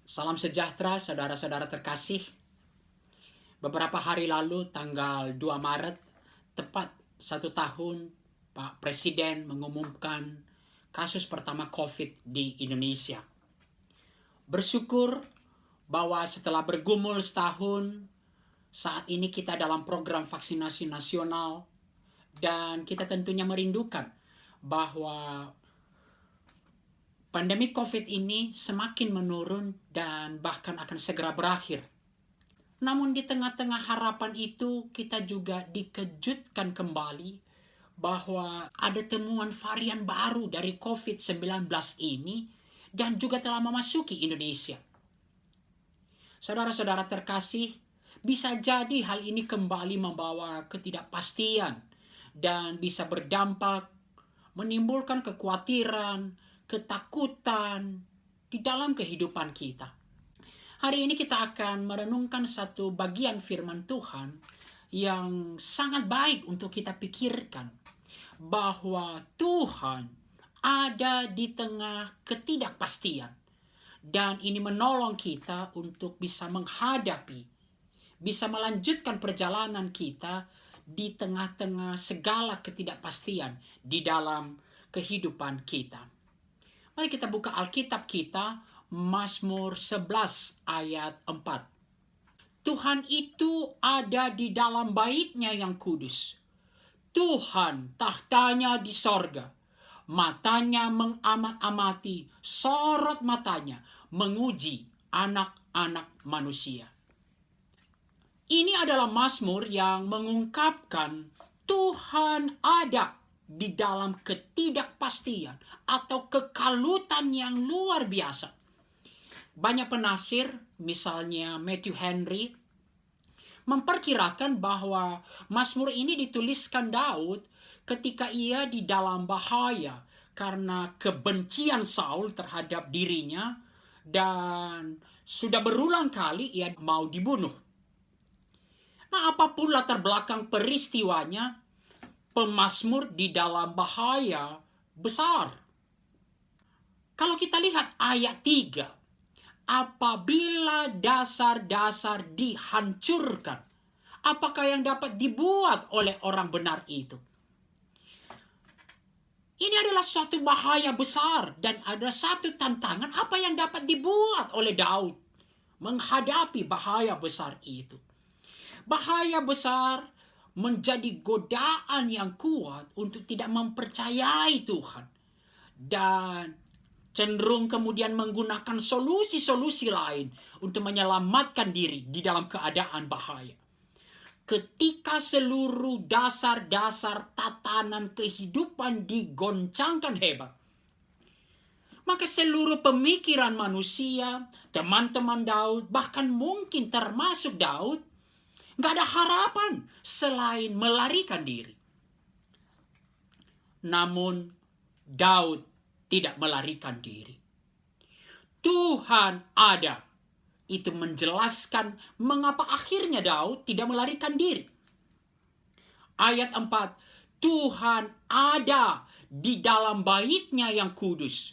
Salam sejahtera saudara-saudara terkasih. Beberapa hari lalu tanggal 2 Maret, tepat 1 tahun Pak Presiden mengumumkan kasus pertama COVID di Indonesia. Bersyukur bahwa setelah bergumul setahun, saat ini kita dalam program vaksinasi nasional dan kita tentunya merindukan bahwa pandemi COVID ini semakin menurun dan bahkan akan segera berakhir. Namun di tengah-tengah harapan itu kita juga dikejutkan kembali bahwa ada temuan varian baru dari COVID-19 ini dan juga telah memasuki Indonesia. Saudara-saudara terkasih, bisa jadi hal ini kembali membawa ketidakpastian dan bisa berdampak menimbulkan kekhawatiran, ketakutan di dalam kehidupan kita. Hari ini kita akan merenungkan satu bagian firman Tuhan yang sangat baik untuk kita pikirkan, bahwa Tuhan ada di tengah ketidakpastian dan ini menolong kita untuk bisa menghadapi, bisa melanjutkan perjalanan kita di tengah-tengah segala ketidakpastian di dalam kehidupan kita. Mari kita buka Alkitab kita, Mazmur 11 ayat 4. Tuhan itu ada di dalam bait-Nya yang kudus. Tuhan tahtanya di sorga. Matanya mengamat-amati, sorot matanya menguji anak-anak manusia. Ini adalah Mazmur yang mengungkapkan Tuhan ada di dalam ketidakpastian atau kekalutan yang luar biasa. Banyak penafsir, misalnya Matthew Henry, memperkirakan bahwa Mazmur ini dituliskan Daud ketika ia di dalam bahaya karena kebencian Saul terhadap dirinya dan sudah berulang kali ia mau dibunuh. Nah, apapun latar belakang peristiwanya, pemazmur di dalam bahaya besar. Kalau kita lihat ayat 3, apabila dasar-dasar dihancurkan, apakah yang dapat dibuat oleh orang benar itu? Ini adalah suatu bahaya besar dan ada satu tantangan apa yang dapat dibuat oleh Daud menghadapi bahaya besar itu. Bahaya besar menjadi godaan yang kuat untuk tidak mempercayai Tuhan dan cenderung kemudian menggunakan solusi-solusi lain untuk menyelamatkan diri di dalam keadaan bahaya. Ketika seluruh dasar-dasar tatanan kehidupan digoncangkan hebat, maka seluruh pemikiran manusia, teman-teman Daud, bahkan mungkin termasuk Daud, gak ada harapan selain melarikan diri. Namun Daud tidak melarikan diri. Tuhan ada. Itu menjelaskan mengapa akhirnya Daud tidak melarikan diri. Ayat 4. Tuhan ada di dalam bait-Nya yang kudus.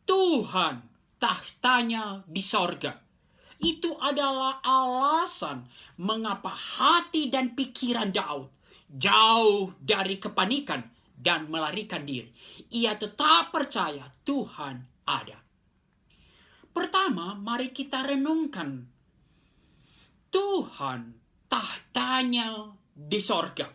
Tuhan tahtanya di sorga. Itu adalah alasan mengapa hati dan pikiran Daud jauh dari kepanikan dan melarikan diri. Ia tetap percaya Tuhan ada. Pertama, mari kita renungkan. Tuhan tahtanya di sorga.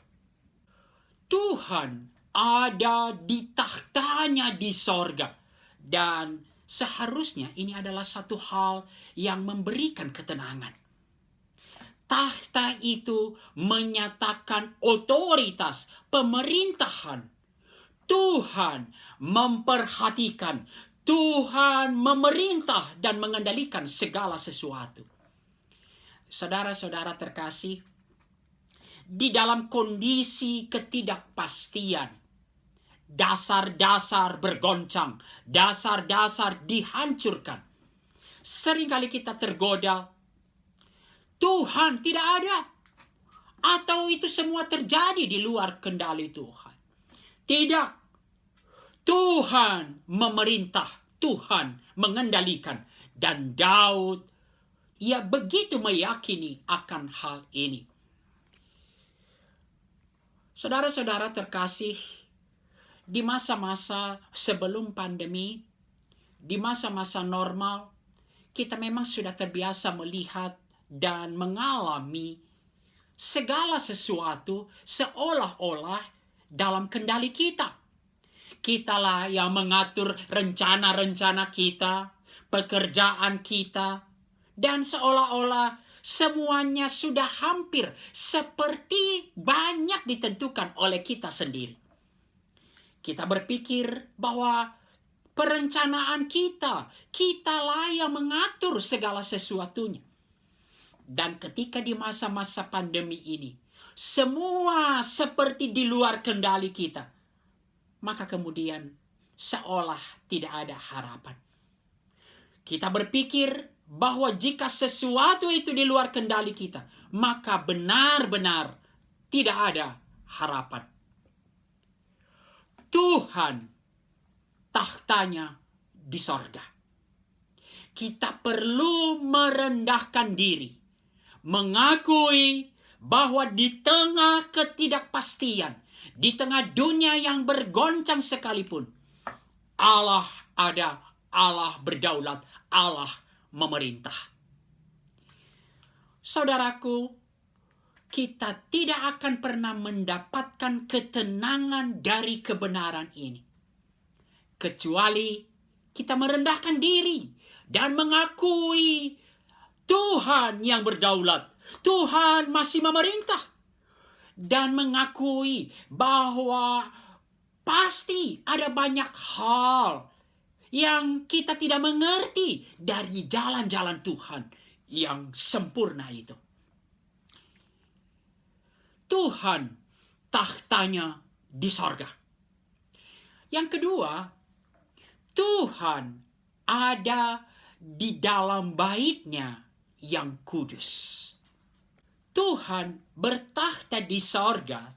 Tuhan ada di tahtanya di sorga. Dan seharusnya ini adalah satu hal yang memberikan ketenangan. Tahta itu menyatakan otoritas pemerintahan. Tuhan memperhatikan, Tuhan memerintah dan mengendalikan segala sesuatu. Saudara-saudara terkasih, di dalam kondisi ketidakpastian, dasar-dasar bergoncang, dasar-dasar dihancurkan, seringkali kita tergoda, Tuhan tidak ada, atau itu semua terjadi di luar kendali Tuhan. Tidak. Tuhan memerintah, Tuhan mengendalikan, Dan Daud, ia begitu meyakini akan hal ini. Saudara-saudara terkasih, di masa-masa sebelum pandemi, di masa-masa normal, kita memang sudah terbiasa melihat dan mengalami segala sesuatu seolah-olah dalam kendali kita. Kitalah yang mengatur rencana-rencana kita, pekerjaan kita, dan seolah-olah semuanya sudah hampir seperti banyak ditentukan oleh kita sendiri. Kita berpikir bahwa perencanaan kitalah yang mengatur segala sesuatunya. Dan ketika di masa-masa pandemi ini, semua seperti di luar kendali kita, maka kemudian seolah tidak ada harapan. Kita berpikir bahwa jika sesuatu itu di luar kendali kita, maka benar-benar tidak ada harapan. Tuhan tahtanya di sorga. Kita perlu merendahkan diri, mengakui bahwa di tengah ketidakpastian, di tengah dunia yang bergoncang sekalipun, Allah ada, Allah berdaulat, Allah memerintah. Saudaraku, kita tidak akan pernah mendapatkan ketenangan dari kebenaran ini, kecuali kita merendahkan diri dan mengakui Tuhan yang berdaulat, Tuhan masih memerintah, dan mengakui bahwa pasti ada banyak hal yang kita tidak mengerti dari jalan-jalan Tuhan yang sempurna itu. Tuhan tahtanya di sorga. Yang kedua, Tuhan ada di dalam bait-Nya yang kudus. Tuhan bertahta di sorga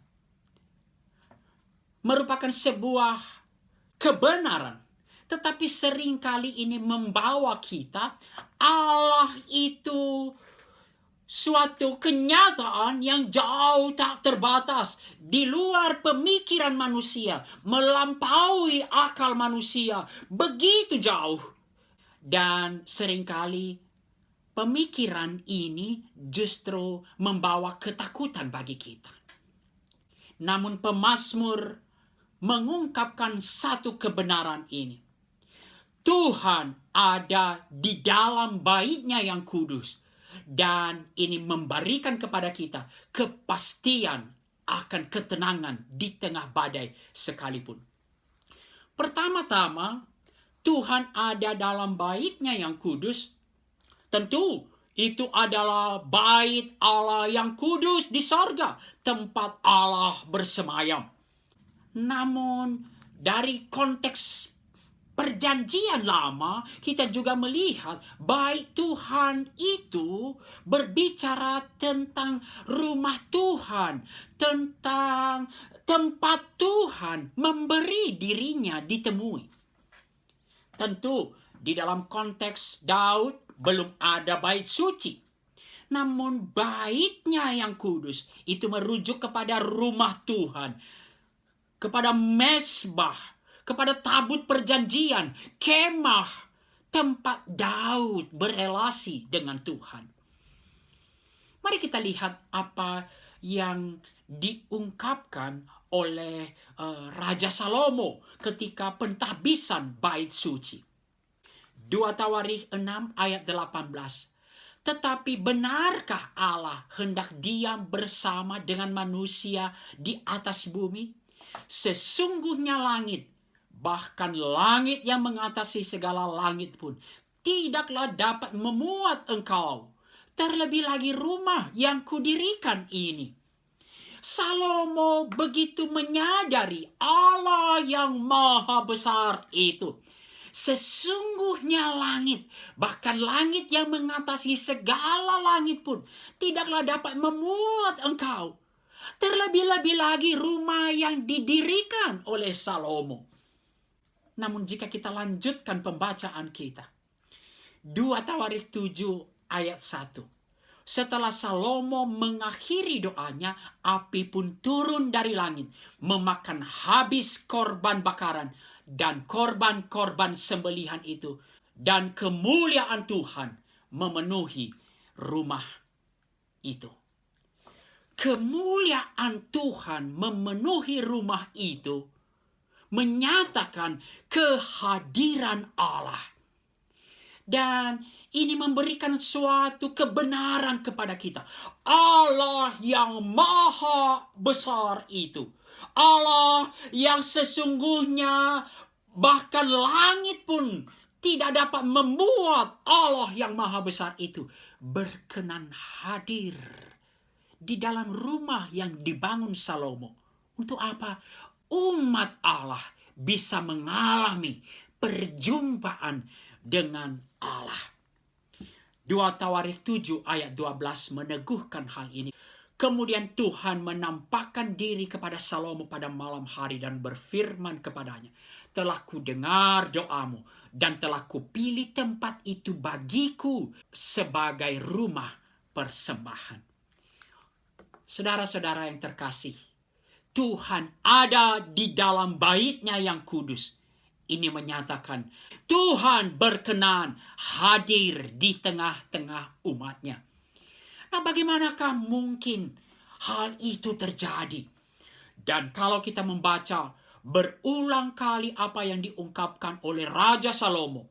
merupakan sebuah kebenaran. Tetapi seringkali ini membawa kita, Allah itu suatu kenyataan yang jauh tak terbatas, di luar pemikiran manusia, melampaui akal manusia, begitu jauh. Dan seringkali pemikiran ini justru membawa ketakutan bagi kita. Namun pemazmur mengungkapkan satu kebenaran ini. Tuhan ada di dalam bait-Nya yang kudus. Dan ini memberikan kepada kita kepastian akan ketenangan di tengah badai sekalipun. Pertama-tama, Tuhan ada dalam bait-Nya yang kudus. Tentu itu adalah bait Allah yang kudus di sorga, tempat Allah bersemayam. Namun dari konteks Perjanjian Lama, kita juga melihat bait Tuhan itu berbicara tentang rumah Tuhan, tentang tempat Tuhan memberi dirinya ditemui. Tentu di dalam konteks Daud belum ada bait suci. Namun bait-Nya yang kudus itu merujuk kepada rumah Tuhan, kepada mezbah, kepada tabut perjanjian, kemah, tempat Daud berelasi dengan Tuhan. Mari kita lihat apa yang diungkapkan oleh Raja Salomo ketika pentahbisan bait suci. 2 Tawarikh 6 ayat 18. Tetapi benarkah Allah hendak diam bersama dengan manusia di atas bumi? Sesungguhnya langit, bahkan langit yang mengatasi segala langit pun, tidaklah dapat memuat engkau. Terlebih lagi rumah yang kudirikan ini. Salomo begitu menyadari Allah yang maha besar itu. Sesungguhnya langit, bahkan langit yang mengatasi segala langit pun, tidaklah dapat memuat engkau. Terlebih-lebih lagi rumah yang didirikan oleh Salomo. Namun jika kita lanjutkan pembacaan kita, 2 Tawarik 7 ayat 1. Setelah Salomo mengakhiri doanya, api pun turun dari langit, memakan habis korban bakaran dan korban-korban sembelihan itu. Dan kemuliaan Tuhan memenuhi rumah itu. Kemuliaan Tuhan memenuhi rumah itu menyatakan kehadiran Allah. Dan ini memberikan suatu kebenaran kepada kita. Allah yang maha besar itu. Allah yang sesungguhnya bahkan langit pun tidak dapat membuat Allah yang maha besar itu berkenan hadir di dalam rumah yang dibangun Salomo. Untuk apa? Umat Allah bisa mengalami perjumpaan dengan Allah. 2 Tawarik 7 ayat 12 meneguhkan hal ini. Kemudian Tuhan menampakkan diri kepada Salomo pada malam hari dan berfirman kepadanya, telah kudengar doamu dan telah kupilih tempat itu bagiku sebagai rumah persembahan. Saudara-saudara yang terkasih, Tuhan ada di dalam bait-Nya yang kudus. Ini menyatakan Tuhan berkenan hadir di tengah-tengah umat-Nya. Nah, bagaimanakah mungkin hal itu terjadi? Dan kalau kita membaca berulang kali apa yang diungkapkan oleh Raja Salomo,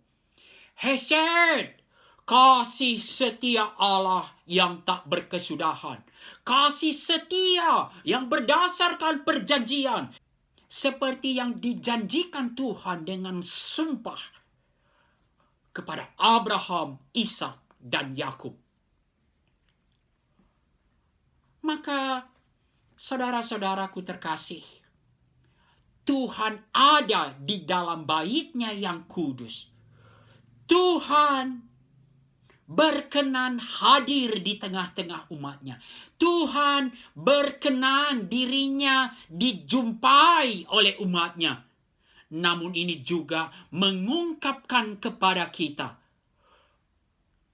Hesed, kasih setia Allah yang tak berkesudahan, kasih setia yang berdasarkan perjanjian, seperti yang dijanjikan Tuhan dengan sumpah kepada Abraham, Ishak, dan Yakub. Maka saudara-saudaraku terkasih, Tuhan ada di dalam bait-Nya yang kudus. Tuhan berkenan hadir di tengah-tengah umat-Nya. Tuhan berkenan dirinya dijumpai oleh umat-Nya. Namun ini juga mengungkapkan kepada kita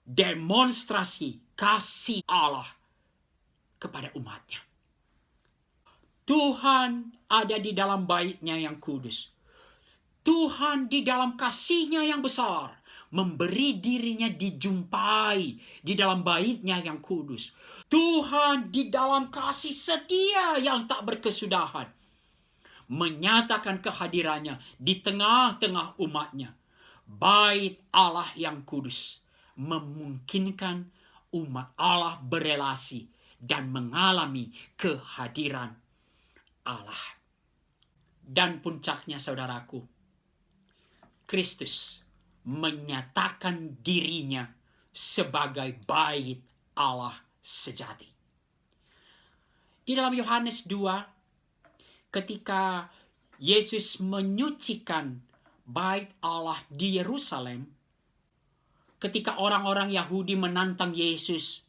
demonstrasi kasih Allah kepada umat-Nya. Tuhan ada di dalam bait-Nya yang kudus. Tuhan di dalam kasih-Nya yang besar memberi dirinya dijumpai di dalam bait-Nya yang kudus. Tuhan di dalam kasih setia yang tak berkesudahan menyatakan kehadirannya di tengah-tengah umat-Nya. Bait Allah yang kudus memungkinkan umat Allah berelasi dan mengalami kehadiran Allah. Dan puncaknya, saudaraku, Kristus menyatakan dirinya sebagai bait Allah sejati. Di dalam Yohanes 2, ketika Yesus menyucikan bait Allah di Yerusalem, ketika orang-orang Yahudi menantang Yesus,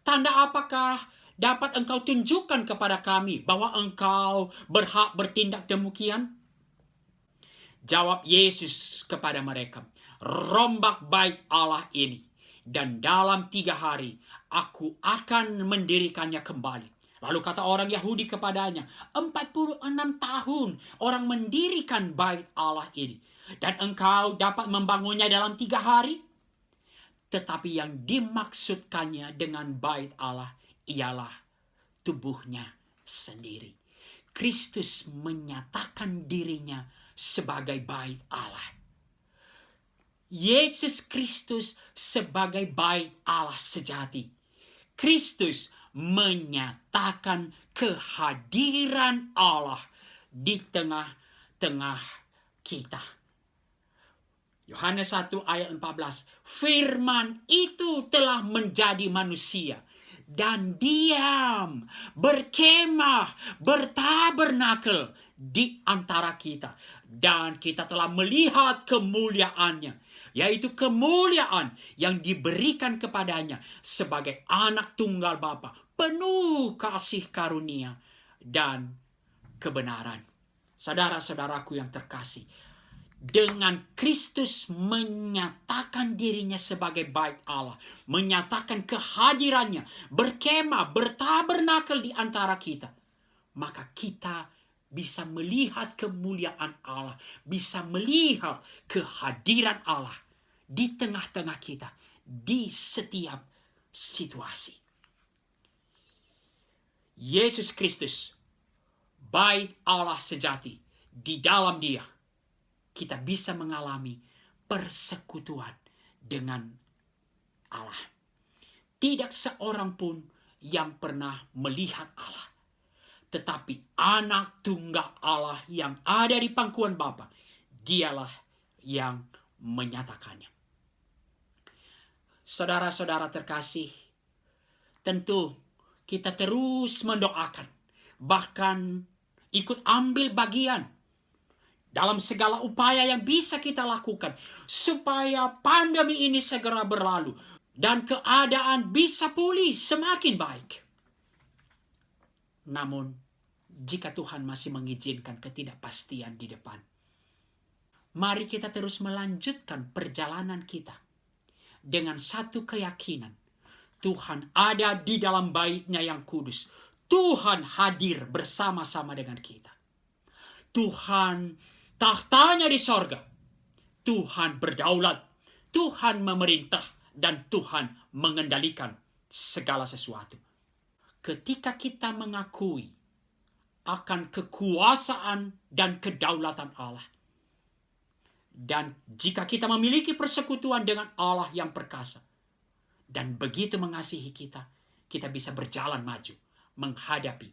tanda apakah dapat engkau tunjukkan kepada kami bahwa engkau berhak bertindak demikian? Jawab Yesus kepada mereka, rombak bait Allah ini, dan dalam 3 hari aku akan mendirikannya kembali. Lalu kata orang Yahudi kepadanya, 46 tahun orang mendirikan bait Allah ini, dan engkau dapat membangunnya dalam 3 hari? Tetapi yang dimaksudkannya dengan bait Allah ialah tubuhnya sendiri. Kristus menyatakan dirinya sebagai bait Allah. Yesus Kristus sebagai bait Allah sejati. Kristus menyatakan kehadiran Allah di tengah-tengah kita. Yohanes 1 ayat 14. Firman itu telah menjadi manusia dan diam, berkemah, bertabernakel di antara kita. Dan kita telah melihat kemuliaannya, yaitu kemuliaan yang diberikan kepadanya sebagai anak tunggal Bapa, penuh kasih karunia dan kebenaran. Saudara-saudaraku yang terkasih, dengan Kristus menyatakan dirinya sebagai bait Allah, menyatakan kehadirannya, berkemah, bertabernakel di antara kita, maka kita bisa melihat kemuliaan Allah, bisa melihat kehadiran Allah di tengah-tengah kita, di setiap situasi. Yesus Kristus, bait Allah sejati, di dalam Dia kita bisa mengalami persekutuan dengan Allah. Tidak seorang pun yang pernah melihat Allah, tetapi anak tunggal Allah yang ada di pangkuan Bapa, dialah yang menyatakannya. Saudara-saudara terkasih, tentu kita terus mendoakan, bahkan ikut ambil bagian dalam segala upaya yang bisa kita lakukan supaya pandemi ini segera berlalu dan keadaan bisa pulih semakin baik. Namun, jika Tuhan masih mengizinkan ketidakpastian di depan, mari kita terus melanjutkan perjalanan kita dengan satu keyakinan. Tuhan ada di dalam bait-Nya yang kudus. Tuhan hadir bersama-sama dengan kita. Tuhan tahtanya di sorga. Tuhan berdaulat. Tuhan memerintah. Dan Tuhan mengendalikan segala sesuatu. Ketika kita mengakui akan kekuasaan dan kedaulatan Allah, dan jika kita memiliki persekutuan dengan Allah yang perkasa, dan begitu mengasihi kita, kita bisa berjalan maju menghadapi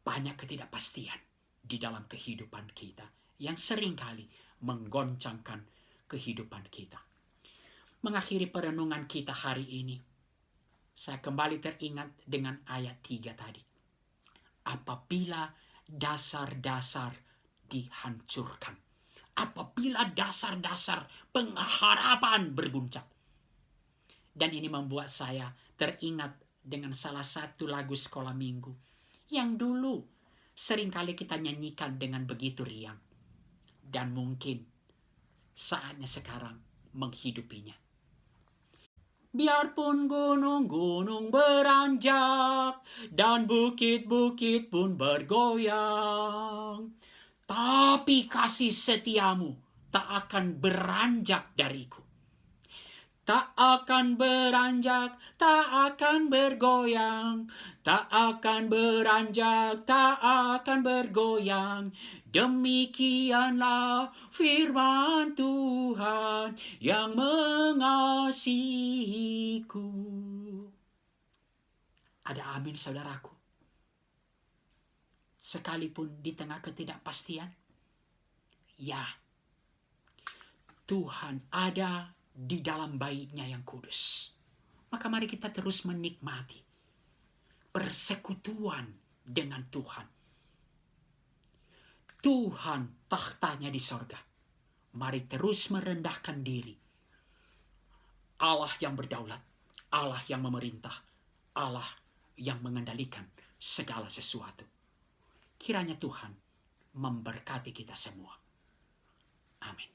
banyak ketidakpastian di dalam kehidupan kita yang seringkali menggoncangkan kehidupan kita. Mengakhiri perenungan kita hari ini, saya kembali teringat dengan ayat 3 tadi. Apabila dasar-dasar dihancurkan, apabila dasar-dasar pengharapan berguncang. Dan ini membuat saya teringat dengan salah satu lagu sekolah minggu yang dulu seringkali kita nyanyikan dengan begitu riang. Dan mungkin saatnya sekarang menghidupinya. Biarpun gunung-gunung beranjak dan bukit-bukit pun bergoyang, tapi kasih setiamu tak akan beranjak dariku. Tak akan beranjak, tak akan bergoyang, tak akan beranjak, tak akan bergoyang. Demikianlah firman Tuhan yang mengasihiku. Ada amin, saudaraku? Sekalipun di tengah ketidakpastian, ya, Tuhan ada di dalam bait-Nya yang kudus. Maka mari kita terus menikmati persekutuan dengan Tuhan. Tuhan tahtanya di sorga. Mari terus merendahkan diri. Allah yang berdaulat, Allah yang memerintah, Allah yang mengendalikan segala sesuatu. Kiranya Tuhan memberkati kita semua. Amin.